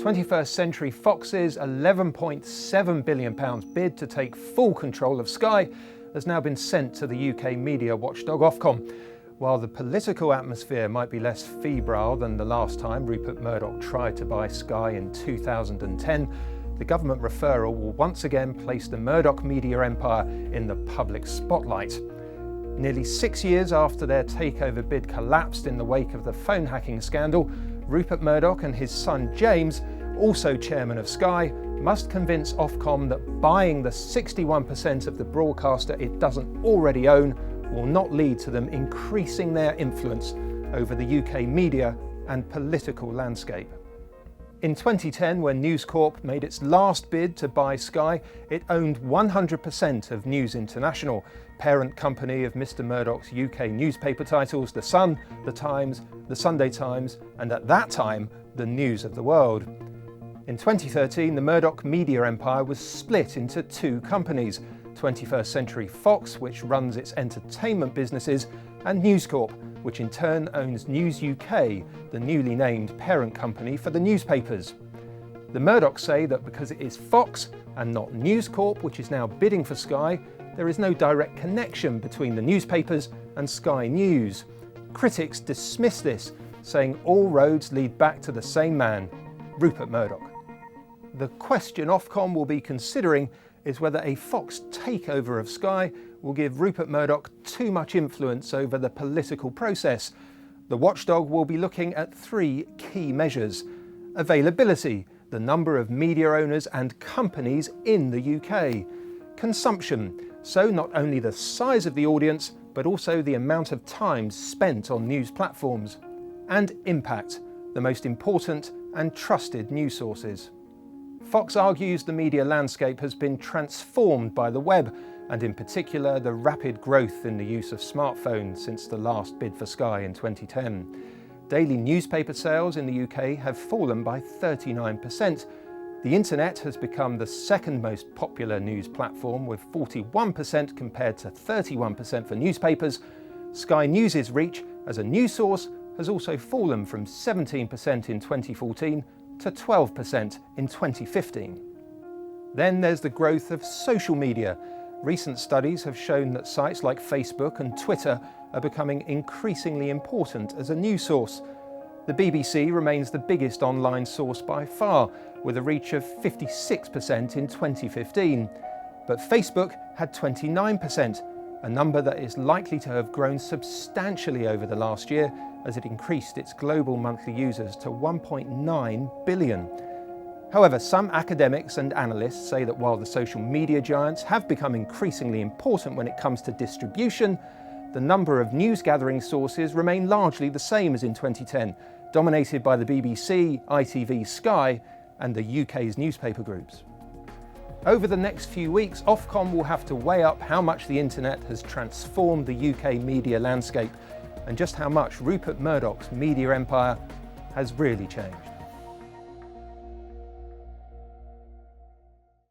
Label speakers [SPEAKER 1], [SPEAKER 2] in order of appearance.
[SPEAKER 1] 21st Century Fox's £11.7 billion bid to take full control of Sky has now been sent to the UK media watchdog Ofcom. While the political atmosphere might be less febrile than the last time Rupert Murdoch tried to buy Sky in 2010, the government referral will once again place the Murdoch media empire in the public spotlight. Nearly 6 years after their takeover bid collapsed in the wake of the phone hacking scandal, Rupert Murdoch and his son James, also chairman of Sky, must convince Ofcom that buying the 61% of the broadcaster it doesn't already own will not lead to them increasing their influence over the UK media and political landscape. In 2010, when News Corp made its last bid to buy Sky, it owned 100% of News International, parent company of Mr. Murdoch's UK newspaper titles The Sun, The Times, The Sunday Times, and at that time, The News of the World. In 2013, the Murdoch media empire was split into two companies, 21st Century Fox, which runs its entertainment businesses, and News Corp, which in turn owns News UK, the newly named parent company for the newspapers. The Murdochs say that because it is Fox and not News Corp, which is now bidding for Sky, there is no direct connection between the newspapers and Sky News. Critics dismiss this, saying all roads lead back to the same man, Rupert Murdoch. The question Ofcom will be considering is whether a Fox takeover of Sky will give Rupert Murdoch too much influence over the political process. The watchdog will be looking at three key measures: availability, the number of media owners and companies in the UK; consumption, so not only the size of the audience, but also the amount of time spent on news platforms; and impact, the most important and trusted news sources. Fox argues the media landscape has been transformed by the web, and in particular the rapid growth in the use of smartphones since the last bid for Sky in 2010. Daily newspaper sales in the UK have fallen by 39%. The internet has become the second most popular news platform, with 41% compared to 31% for newspapers. Sky News's reach as a news source has also fallen from 17% in 2014 to 12% in 2015. Then there's the growth of social media. Recent studies have shown that sites like Facebook and Twitter are becoming increasingly important as a news source. The BBC remains the biggest online source by far, with a reach of 56% in 2015. But Facebook had 29%, a number that is likely to have grown substantially over the last year as it increased its global monthly users to 1.9 billion. However, some academics and analysts say that while the social media giants have become increasingly important when it comes to distribution, the number of news-gathering sources remain largely the same as in 2010, dominated by the BBC, ITV, Sky, and the UK's newspaper groups. Over the next few weeks, Ofcom will have to weigh up how much the internet has transformed the UK media landscape and just how much Rupert Murdoch's media empire has really changed.